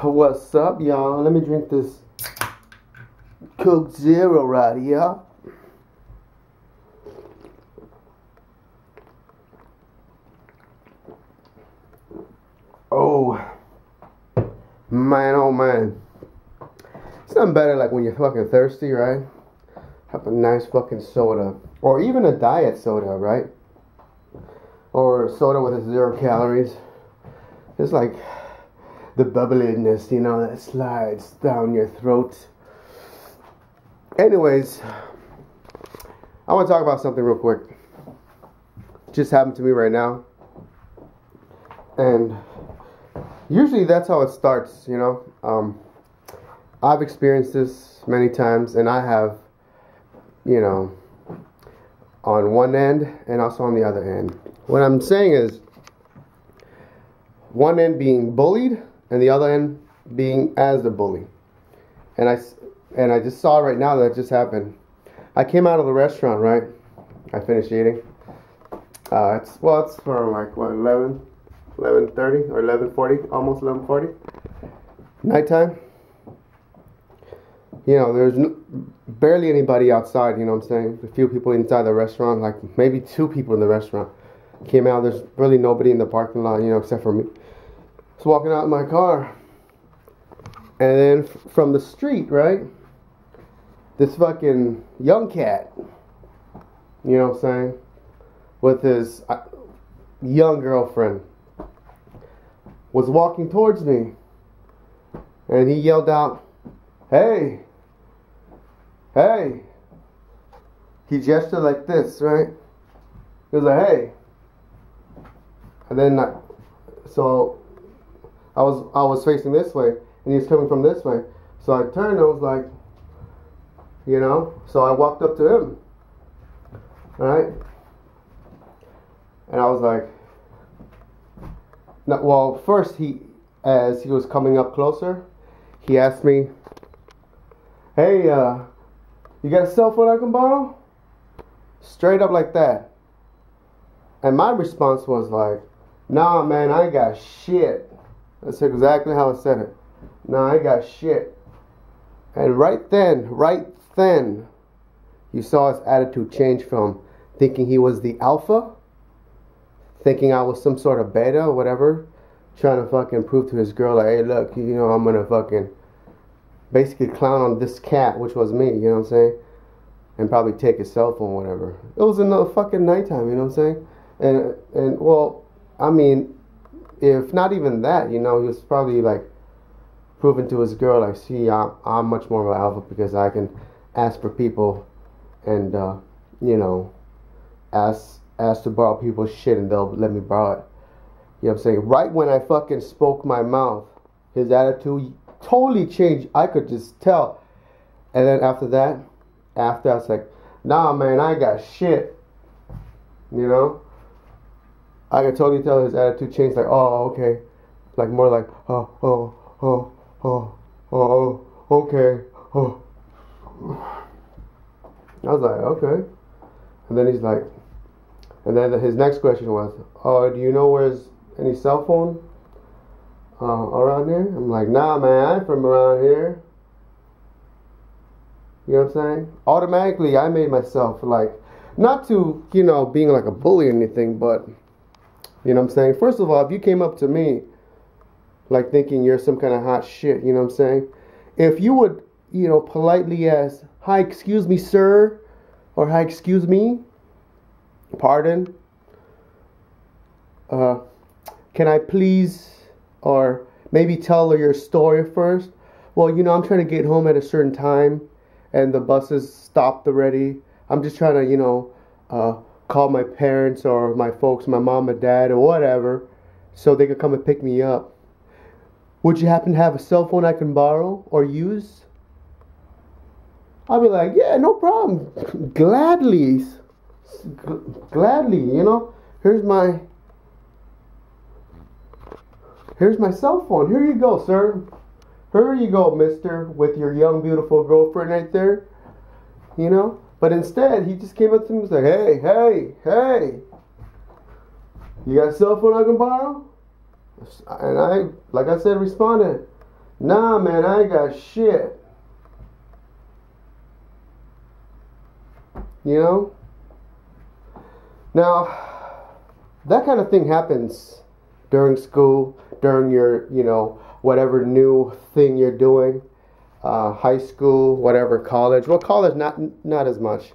What's up, y'all? Let me drink this Coke Zero right here. Oh man. It's nothing better like when you're fucking thirsty, right? Have a nice fucking soda. Or even a diet soda, right? Or soda with 0 calories. It's like the bubbliness, you know, that slides down your throat. Anyways, I want to talk about something real quick. Just happened to me right now. And usually that's how it starts, you know. I've experienced this many times, and I have, you know, on one end and also on the other end. What I'm saying is, one end being bullied and the other end being as the bully. And I just saw right now that just happened. I came out of the restaurant, right? I finished eating. It's for like what, 11:30 or 11:40, almost 11:40. Nighttime. You know, there's barely anybody outside, you know what I'm saying? A few people inside the restaurant, like maybe 2 people in the restaurant. Came out, there's really nobody in the parking lot, you know, except for me. I was walking out in my car. And then from the street, right? This fucking young cat, you know what I'm saying? With his young girlfriend, was walking towards me. And he yelled out, "Hey! Hey!" He gestured like this, right? He was like, "Hey!" And then, so I was facing this way, and he was coming from this way. So I turned and I was like, you know, so I walked up to him, right? And I was like, no, well, first as he was coming up closer, he asked me, "Hey, you got a cell phone I can borrow?" Straight up like that. And my response was like, "Nah, man, I ain't got shit." That's exactly how I said it. "Nah, I ain't got shit." And right then, you saw his attitude change from thinking he was the alpha, thinking I was some sort of beta or whatever, trying to fucking prove to his girl, like, "Hey, look, you know, I'm gonna fucking basically clown on this cat," which was me, you know what I'm saying? And probably take his cell phone, whatever. It was in the fucking nighttime, you know what I'm saying? And well, I mean, if not even that, you know, he was probably like proving to his girl, like, "See, I'm much more of an alpha because I can ask for people and, you know, ask to borrow people's shit and they'll let me borrow it." You know what I'm saying? Right when I fucking spoke my mouth, his attitude totally changed. I could just tell. And then after I was like, "Nah, man, I ain't got shit." You know? I could totally tell his attitude changed, like, "Oh, okay." Like more like, oh, okay, oh. I was like, okay. And then he's like, and then his next question was, "Oh, do you know where's any cell phone around here?" I'm like, "Nah, man, I ain't from around here." You know what I'm saying? Automatically, I made myself like, not to, you know, being like a bully or anything, but, you know what I'm saying? First of all, if you came up to me, like thinking you're some kind of hot shit, you know what I'm saying? If you would, you know, politely ask, "Hi, excuse me, sir," or "Hi, excuse me, pardon, can I please," or maybe tell her your story first. "Well, you know, I'm trying to get home at a certain time, and the buses stopped already. I'm just trying to, you know, call my parents or my folks, my mom and dad or whatever, so they could come and pick me up. Would you happen to have a cell phone I can borrow or use?" I'll be like, "Yeah, no problem. Gladly, you know. Here's my cell phone. Here you go, sir. Here you go, mister, with your young, beautiful girlfriend right there." You know? But instead, he just came up to me and was like, hey, "You got a cell phone I can borrow?" And I, like I said, responded, Nah, man, I ain't got shit. You know? Now, that kind of thing happens during school, during your, whatever new thing you're doing, high school, whatever, college. Well, college, not as much.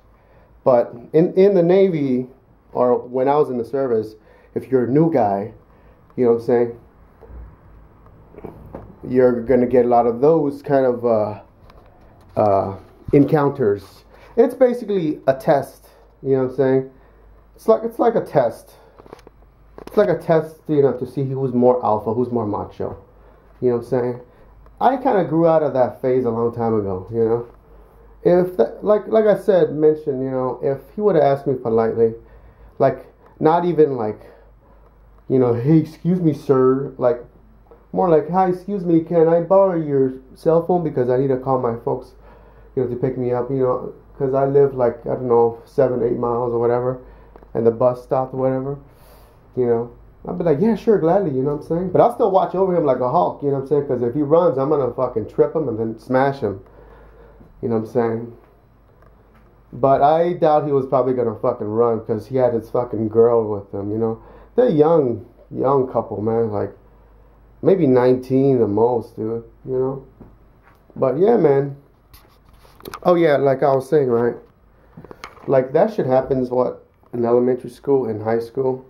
But in the Navy, or when I was in the service, if you're a new guy, you know what I'm saying, you're going to get a lot of those kind of encounters. It's basically a test, you know what I'm saying? It's like a test. It's like a test, to see who's more alpha, who's more macho. You know what I'm saying? I kind of grew out of that phase a long time ago, If that, like I said, mentioned, if he would have asked me politely, like not even like, hey, excuse me, sir, like more like, hi, excuse me, can I borrow your cell phone because I need to call my folks, to pick me up, because I live like, I don't know, 7-8 miles or whatever, and the bus stopped or whatever, I'd be like, yeah, sure, gladly, you know what I'm saying? But I'll still watch over him like a hawk, you know what I'm saying? Because if he runs, I'm going to fucking trip him and then smash him. You know what I'm saying? But I doubt he was probably going to fucking run because he had his fucking girl with him, They're young couple, man. Like, maybe 19 the most, dude, But yeah, man. Oh, yeah, like I was saying, right? Like, that shit happens, in elementary school, in high school.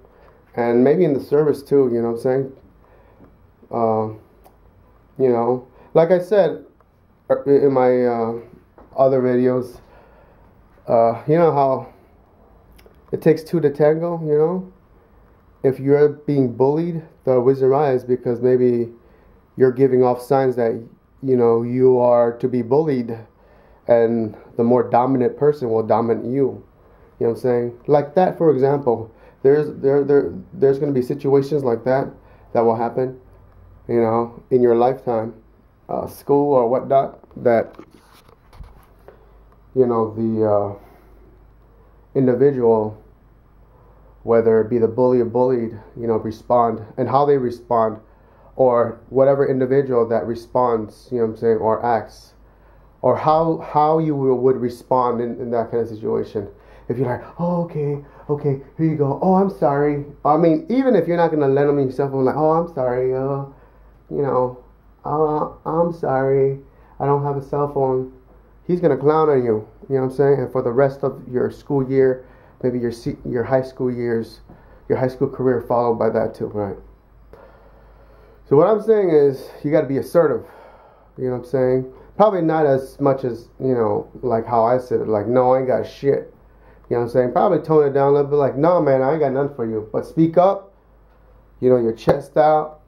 And maybe in the service too, you know what I'm saying? Like I said in my other videos, you know how it takes two to tango, If you're being bullied, the wizard eyes because maybe you're giving off signs that, you are to be bullied and the more dominant person will dominate you. You know what I'm saying? Like that, for example. There's going to be situations like that will happen, in your lifetime, school or whatnot, that, the individual, whether it be the bully or bullied, respond, and how they respond, or whatever individual that responds, you know what I'm saying, or acts, or how you would respond in that kind of situation. If you're like, oh, okay, here you go. Oh, I'm sorry. I mean, even if you're not going to lend him your cell phone, like, oh, I'm sorry. I'm sorry. I don't have a cell phone. He's going to clown on you. You know what I'm saying? And for the rest of your school year, maybe your high school years, your high school career followed by that too, right? So what I'm saying is you got to be assertive. You know what I'm saying? Probably not as much as, like how I said it. Like, no, I ain't got shit. You know what I'm saying? Probably tone it down a little bit like, no, man, I ain't got nothing for you. But speak up, your chest out.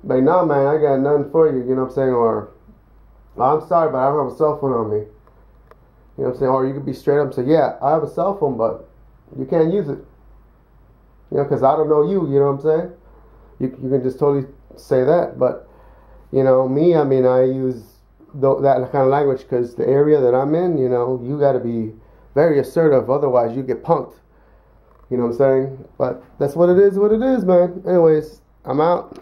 But no, man, I got nothing for you, you know what I'm saying? Or, I'm sorry, but I don't have a cell phone on me. You know what I'm saying? Or you could be straight up and say, yeah, I have a cell phone, but you can't use it. Because I don't know you know what I'm saying? You can just totally say that. But, me, I mean, I use that kind of language because the area that I'm in, you got to be very assertive, otherwise you get punked. You know what I'm saying? But that's what it is, man. Anyways, I'm out.